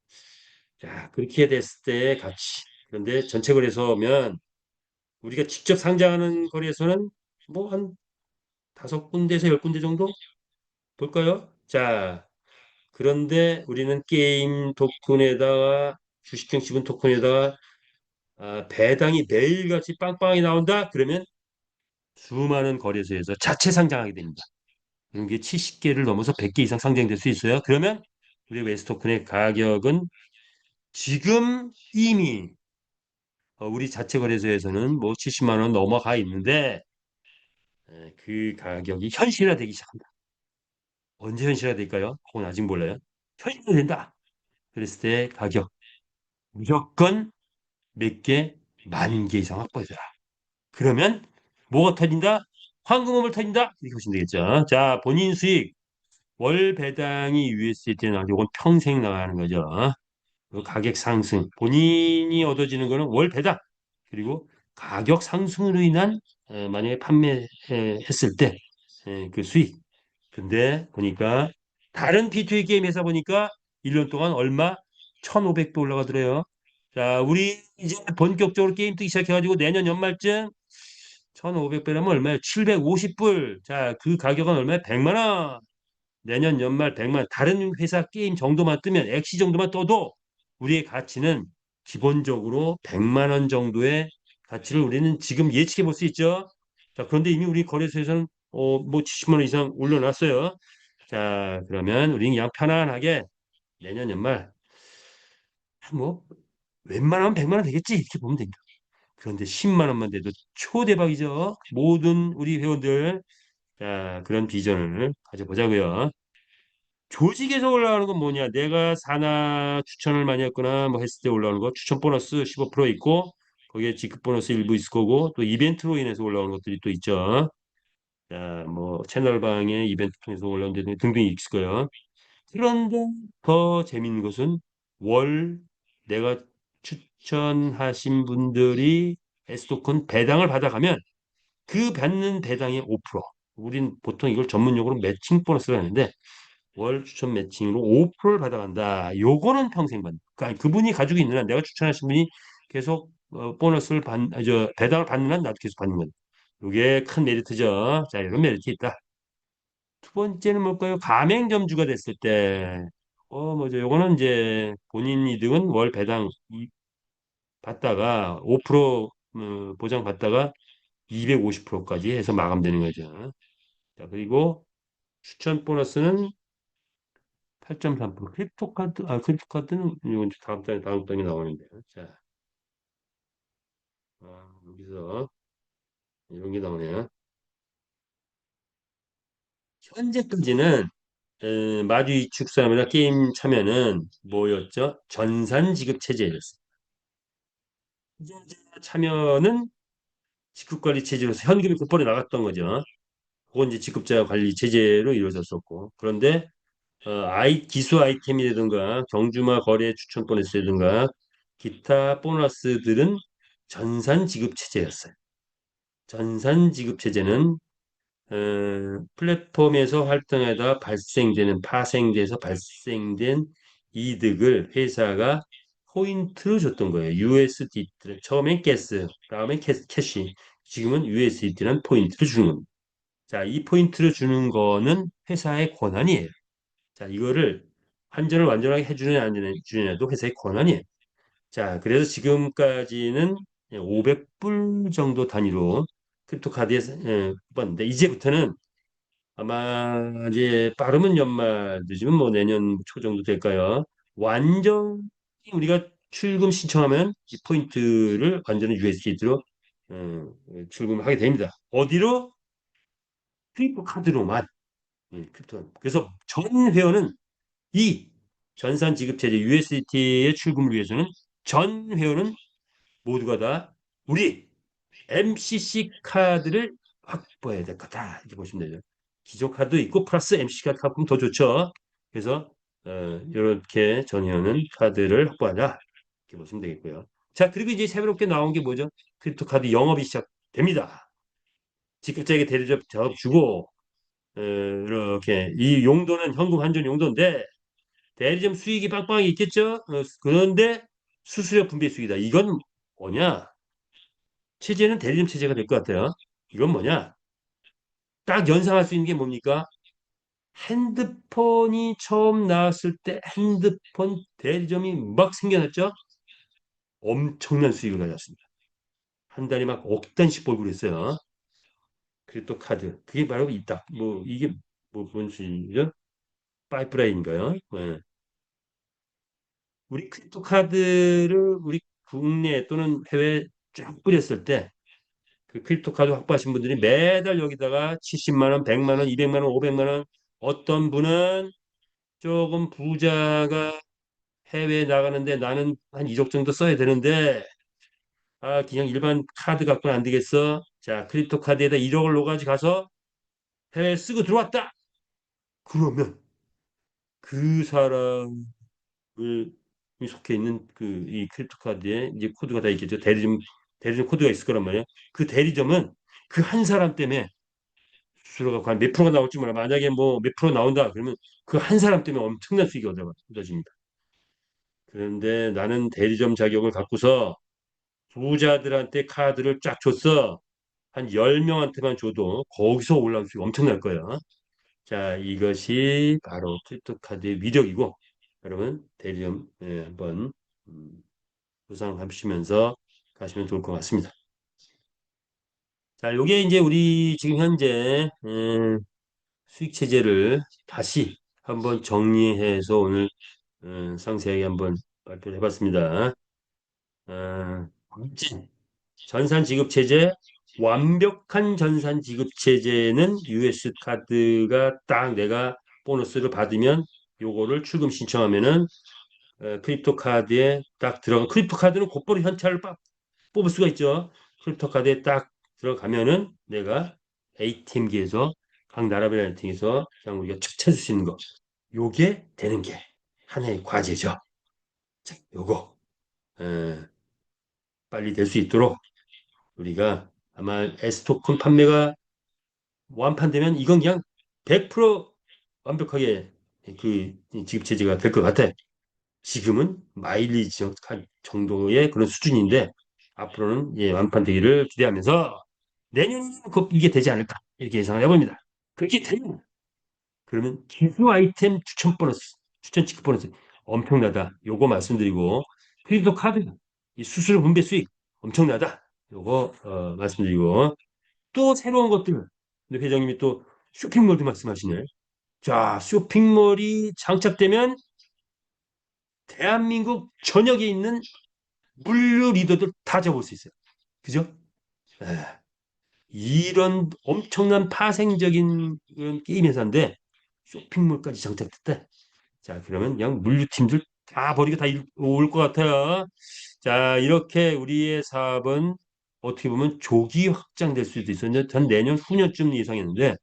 자, 그렇게 됐을 때 가치. 그런데 전체 거래소면 우리가 직접 상장하는 거래소는 뭐 한 5군데에서 10군데 정도 볼까요? 자, 그런데 우리는 게임 토큰에다가 주식형 지분 토큰에다가 배당이 매일같이 빵빵히 나온다? 그러면 수많은 거래소에서 자체 상장하게 됩니다. 그런 게 70개를 넘어서 100개 이상 상장될 수 있어요. 그러면 우리 웨스 토큰의 가격은 지금 이미 우리 자체 거래소에서는 뭐 70만 원 넘어가 있는데 그 가격이 현실화되기 시작합니다. 언제 현실화될까요? 그건 아직 몰라요. 현실화된다. 그랬을 때 가격 무조건 몇 개, 10,000개 이상 확보해줘라. 그러면 뭐가 터진다? 황금음을 터진다? 이렇게 보시면 되겠죠. 자, 본인 수익, 월 배당이 USDT에 나가고 이건 평생 나가는 거죠. 그 가격 상승, 본인이 얻어지는 거는 월 배당, 그리고 가격 상승으로 인한 만약에 판매했을 때 그 수익. 근데 보니까 다른 B2B 게임 회사 보니까 1년 동안 얼마? 1,500배 올라가더래요. 자, 우리 이제 본격적으로 게임 뜨기 시작해가지고 내년 연말쯤 1,500배라면 얼마예요? 750불. 자, 그 가격은 얼마예요? 100만 원. 내년 연말 100만 원. 다른 회사 게임 정도만 뜨면 엑시 정도만 떠도 우리의 가치는 기본적으로 100만 원 정도의 가치를 우리는 지금 예측해 볼 수 있죠. 자, 그런데 이미 우리 거래소에서는 뭐 70만 원 이상 올려놨어요. 자, 그러면 우리는 그냥 편안하게 내년 연말 뭐 웬만하면 100만 원 되겠지 이렇게 보면 됩니다. 그런데 10만 원만 돼도 초대박이죠. 모든 우리 회원들, 자, 그런 비전을 가져보자고요. 조직에서 올라가는 건 뭐냐? 내가 사나 추천을 많이 했거나 뭐 했을 때 올라오는 거 추천 보너스 15% 있고 거기에 직급 보너스 일부 있을 거고 또 이벤트로 인해서 올라오는 것들이 또 있죠. 자, 뭐 채널방에 이벤트 통해서 올라오는 데 등등 있을 거예요. 그런데 더 재밌는 것은 월 내가 추천하신 분들이 S토큰 배당을 받아가면 그 받는 배당의 5%. 우린 보통 이걸 전문용어로 매칭 보너스를 하는데 월 추천 매칭으로 5%를 받아간다. 요거는 평생 받는. 그러니까 그분이 가지고 있는 한 내가 추천하신 분이 계속 보너스를 배당을 받는 한 나도 계속 받는 거다. 요게 큰 메리트죠. 자, 이런 메리트 있다. 두 번째는 뭘까요? 가맹점주가 됐을 때, 뭐죠? 요거는 이제 본인 이득은 월 배당 받다가 5% 보장 받다가 250%까지 해서 마감되는 거죠. 자, 그리고 추천 보너스는 8.3%. 크립토카드는 이건 다음 장에 나오는데. 자, 여기서 이런 게 나오네요. 현재까지는 마주 이축 사람이나 게임 참여는 뭐였죠? 전산 지급 체제였어요. 이제 참여는 직급 관리 체제로서 현금이 곧바로 나갔던 거죠. 그건 이제 직급자 관리 체제로 이루어졌었고. 그런데 기수 아이템이라든가 경주마 거래 추천 보너스라든가 기타 보너스들은 전산 지급 체제였어요. 전산 지급 체제는 플랫폼에서 활동하다 파생돼서 발생된 이득을 회사가 포인트로 줬던 거예요. USDT 처음엔 가스, 다음에 캐시, 지금은 USDT라는 포인트를 주는 겁니다. 자, 이 포인트를 주는 거는 회사의 권한이에요. 자, 이거를 환전을 완전하게 해주느냐 안 해주느냐도 회사의 권한이에요. 자, 그래서 지금까지는 500불 정도 단위로 크립토카드에 뽑았는데 이제부터는 아마 이제 빠르면 연말 늦으면 뭐 내년 초 정도 될까요? 완전히 우리가 출금 신청하면 이 포인트를 완전히 USDT로 출금을 하게 됩니다. 어디로? 크립토 카드로만. 크립토. 그래서 전 회원은 이 전산 지급 체제 USDT의 출금을 위해서는 전 회원은 모두가 다 우리 MCC 카드를 확보해야 될 거다. 이렇게 보시면 되죠. 기존 카드 있고 플러스 MCC 카드 갖으면 더 좋죠. 그래서 이렇게 전 회원은 카드를 확보하자. 이렇게 보시면 되겠고요. 자, 그리고 이제 새롭게 나온 게 뭐죠? 크립토 카드 영업이 시작됩니다. 직급자에게 대리점 작업 주고 이렇게 이 용도는 현금 환전 용도인데 대리점 수익이 빵빵히 있겠죠. 그런데 수수료 분배 수익이다. 이건 뭐냐? 체제는 대리점 체제가 될 것 같아요. 이건 뭐냐? 딱 연상할 수 있는 게 뭡니까? 핸드폰이 처음 나왔을 때 핸드폰 대리점이 막 생겨났죠? 엄청난 수익을 가졌습니다. 한 달에 막 억 단씩 벌고 그랬어요. 그리고 또 카드. 그게 바로 있다. 뭐 이게 뭔 수익이죠? 파이프라인인가요? 네. 우리 크립토 카드를 우리 국내 또는 해외에 쫙 뿌렸을 때 그 크립토 카드 확보하신 분들이 매달 여기다가 70만 원, 100만 원, 200만 원, 500만 원 어떤 분은 조금 부자가 해외에 나가는데 나는 한 2억 정도 써야 되는데 그냥 일반 카드 갖고는 안 되겠어. 자, 크립토 카드에다 1억을 넣어가지고 가서 해외에 쓰고 들어왔다. 그러면 그 사람을 속해 있는 그 이 크립토 카드에 이제 코드가 다 있겠죠. 대리점 코드가 있을 거란 말이에요. 그 대리점은 그 한 사람 때문에 수수료가 과연 몇 프로가 나올지 몰라. 만약에 뭐 몇 프로 나온다 그러면 그 한 사람 때문에 엄청난 수익이 얻어집니다. 그런데 나는 대리점 자격을 갖고서 부자들한테 카드를 쫙 줬어. 한 10명한테만 줘도 거기서 올라올 수가 엄청날 거예요. 자, 이것이 바로 크립토카드의 위력이고 여러분 대리점 한번 구상하시면서 가시면 좋을 것 같습니다. 자, 요게 이제 우리 지금 현재 수익 체제를 다시 한번 정리해서 오늘 상세하게 한번 발표를 해봤습니다. 번째, 전산 지급 체제, 완벽한 전산 지급 체제는 US 카드가 딱 내가 보너스를 받으면 요거를 출금 신청하면은 크립토 카드에 딱 들어가. 크립토 카드는 곧바로 현찰을 뽑을 수가 있죠. 크립토 카드에 딱 들어가면은 내가 ATM기에서 각 나라별 ATM에서 그냥 우리가 쭉 찾을 수 있는 거. 요게 되는 게 하나의 과제죠. 자, 요거 빨리 될 수 있도록 우리가 아마 S토큰 판매가 완판되면 이건 그냥 100% 완벽하게 그 지급 체제가 될 것 같아. 지금은 마일리지 정도의 그런 수준인데 앞으로는 예, 완판되기를 기대하면서 내년에는 곧 이게 되지 않을까 이렇게 예상을 해봅니다. 그렇게 되면 그러면 기수 아이템 추천 보너스, 추천 지급 보너스 엄청나다. 요거 말씀드리고 크리디트 카드 이 수수료 분배 수익 엄청나다. 요거 말씀드리고 또 새로운 것들. 근데 회장님이 또 쇼핑몰도 말씀하시네. 자, 쇼핑몰이 장착되면 대한민국 전역에 있는 물류 리더들 다 잡을 수 있어요. 그죠? 에, 이런 엄청난 파생적인 그런 게임 회사인데 쇼핑몰까지 장착됐대. 자, 그러면 그냥 물류팀들 다 버리고 다 올 것 같아요. 자, 이렇게 우리의 사업은 어떻게 보면 조기 확장될 수도 있어요. 전 내년 후년쯤 예상했는데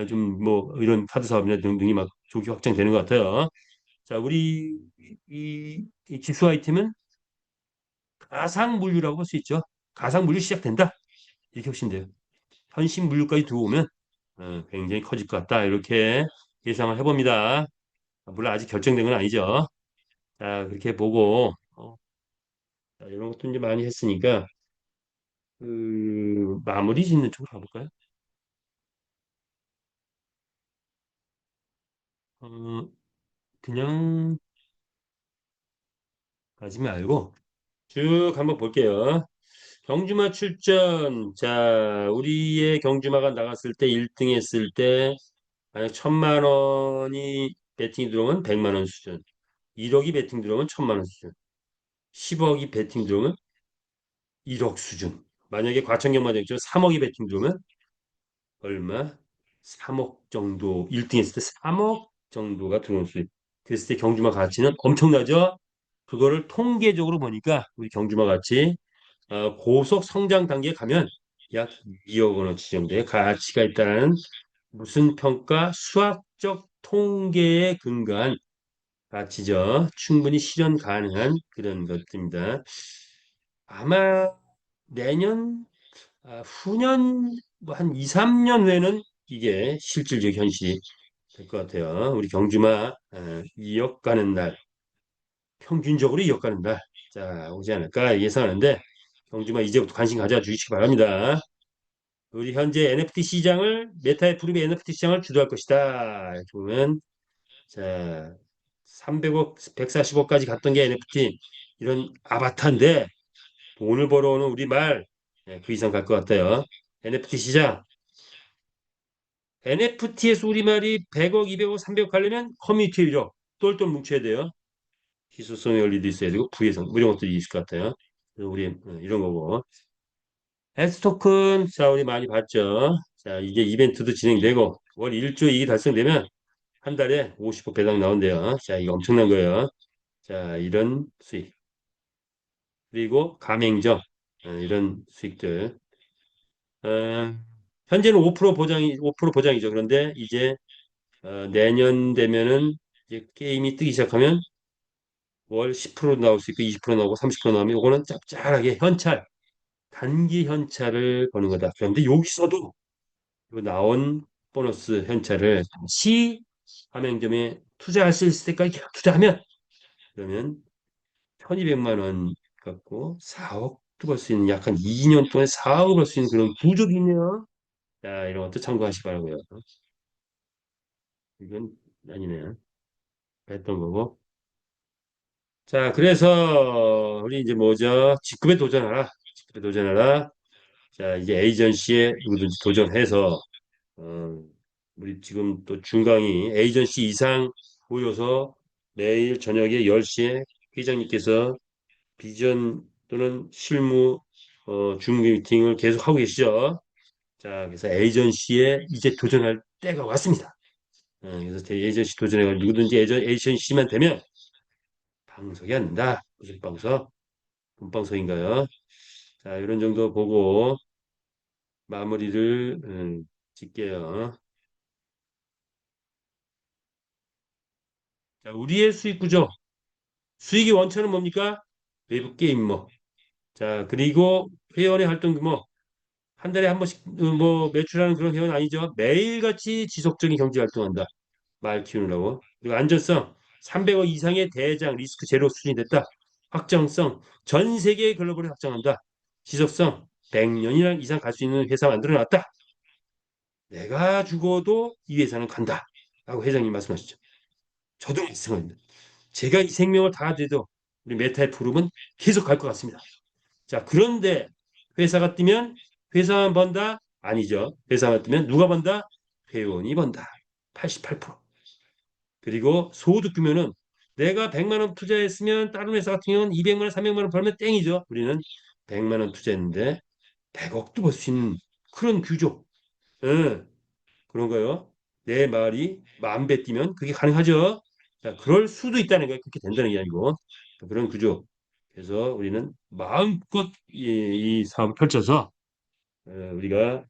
좀 뭐 이런 카드 사업이나 등등이 막 조기 확장되는 것 같아요. 자, 우리 이 지수 아이템은 가상 물류라고 볼 수 있죠. 가상 물류 시작된다. 이렇게 보시면 돼요. 현실 물류까지 들어오면 굉장히 커질 것 같다. 이렇게 예상을 해봅니다. 물론 아직 결정된 건 아니죠. 자, 그렇게 보고 자, 이런 것도 이제 많이 했으니까 그 마무리 짓는 쪽으로 가볼까요? 어, 그냥 가지 말고 쭉 한번 볼게요. 경주마 출전. 자, 우리의 경주마가 나갔을 때 1등 했을 때 만약 1,000만 원이 배팅이 들어오면 100만 원 수준. 1억이 배팅 들어오면 1,000만 원 수준. 10억이 배팅 들어오면 1억 수준. 만약에 과천경마장처럼 3억이 배팅 들어오면 얼마? 3억 정도. 1등 했을 때 3억 정도가 들어올 수 있. 그랬을 때 경주마 가치는 엄청나죠? 그거를 통계적으로 보니까 우리 경주마 가치 고속 성장 단계에 가면 약 2억 원어치 정도의 가치가 있다는 무슨 평가 수학적 통계에 근거한 가치죠. 충분히 실현 가능한 그런 것들입니다. 아마 내년, 후년 뭐 한 2, 3년 후에는 이게 실질적 현실이 될 것 같아요. 우리 경주마 2억 가는 날, 평균적으로 2억 가는 날, 자, 오지 않을까 예상하는데 경주마 이제부터 관심 가져주시기 바랍니다. 우리 현재 NFT 시장을 메타의 그룹의 NFT 시장을 주도할 것이다. 이렇게 보면 자 300억, 140억까지 갔던 게 NFT 이런 아바타인데 돈을 벌어오는 우리 말 그 이상 갈 것 같아요. NFT 시장 NFT에서 우리말이 100억, 200억, 300억 가려면 커뮤니티 유저 똘똘 뭉쳐야 돼요. 희소성의 원리도 있어야 되고 부의성 뭐 이런 것들이 있을 것 같아요. 그래서 우리 이런 거고 헬스토큰 자 우리 많이 봤죠. 자 이게 이벤트도 진행되고 월 1조 이익이 달성되면 한 달에 50% 배당 나온대요. 자 이거 엄청난 거예요. 자 이런 수익 그리고 가맹점 이런 수익들 어, 현재는 5% 보장이 5% 보장이죠. 그런데 이제 내년 되면은 이제 게임이 뜨기 시작하면 월 10% 나올 수 있고 20% 나오고 30% 나오면 이거는 짭짤하게 현찰 단기 현찰을 버는 거다. 그런데 여기서도 그 나온 보너스 현찰을 다시 가맹점에 투자할 수 있을 때까지 계속 투자하면 그러면 1,200만 원 갖고 4억도 벌 수 있는 약 한 2년 동안에 4억을 벌 수 있는 그런 구조도 있네요. 자, 이런 것도 참고하시기 바라고요. 이건 아니네요. 했던 거고. 자, 그래서 우리 이제 뭐죠? 직급에 도전하라. 직급에 도전하라. 자, 이제 에이전시에 누구든지 도전해서 우리 지금 또 중강이 에이전시 이상 모여서 매일 저녁에 10시에 회장님께서 비전 또는 실무 중국 미팅을 계속 하고 계시죠. 자, 그래서 에이전시에 이제 도전할 때가 왔습니다. 그래서 에이전시 도전해가 누구든지 에이전시만 되면 방석이 안 된다. 무슨 방석? 본방석인가요? 자, 이런 정도 보고 마무리를 짓게요. 자, 우리의 수익 구조. 수익의 원천은 뭡니까? 외부 게임머. 자, 그리고 회원의 활동 규모. 한 달에 한 번씩 뭐 매출하는 그런 회원 아니죠. 매일같이 지속적인 경제 활동한다. 말 키우느라고. 그리고 안전성. 300억 이상의 대장 리스크 제로 수준이 됐다. 확정성. 전 세계 글로벌에 확장한다. 지속성. 100년 이상 갈 수 있는 회사 만들어 놨다. 내가 죽어도 이 회사는 간다. 라고 회장님 말씀하시죠. 저도 마찬가지입니다. 제가 이 생명을 다 줘도 우리 메타의 푸름은 계속 갈 것 같습니다. 자, 그런데 회사가 뜨면 회사만 번다? 아니죠. 회사만 뜨면 누가 번다? 회원이 번다. 88%. 그리고 소득 규모는 내가 100만 원 투자했으면 다른 회사 같은 경우는 200만 원, 300만 원 벌면 땡이죠. 우리는 100만 원 투자했는데 100억도 벌 수 있는 그런 규조. 예, 그런가요? 내 말이 10,000배 뛰면 그게 가능하죠. 자, 그럴 수도 있다는 거예요. 그렇게 된다는 게 아니고 그런 구조. 그래서 우리는 마음껏 이 사업을 펼쳐서 우리가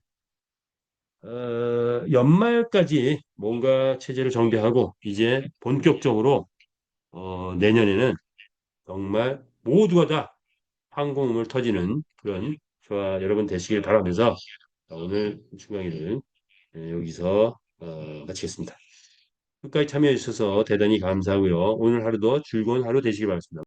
연말까지 뭔가 체제를 정비하고 이제 본격적으로 내년에는 정말 모두가 다 항공음을 터지는 그런 저와 여러분 되시길 바라면서 오늘 중강의를 여기서 마치겠습니다. 끝까지 참여해 주셔서 대단히 감사하고요. 오늘 하루도 즐거운 하루 되시길 바랍니다.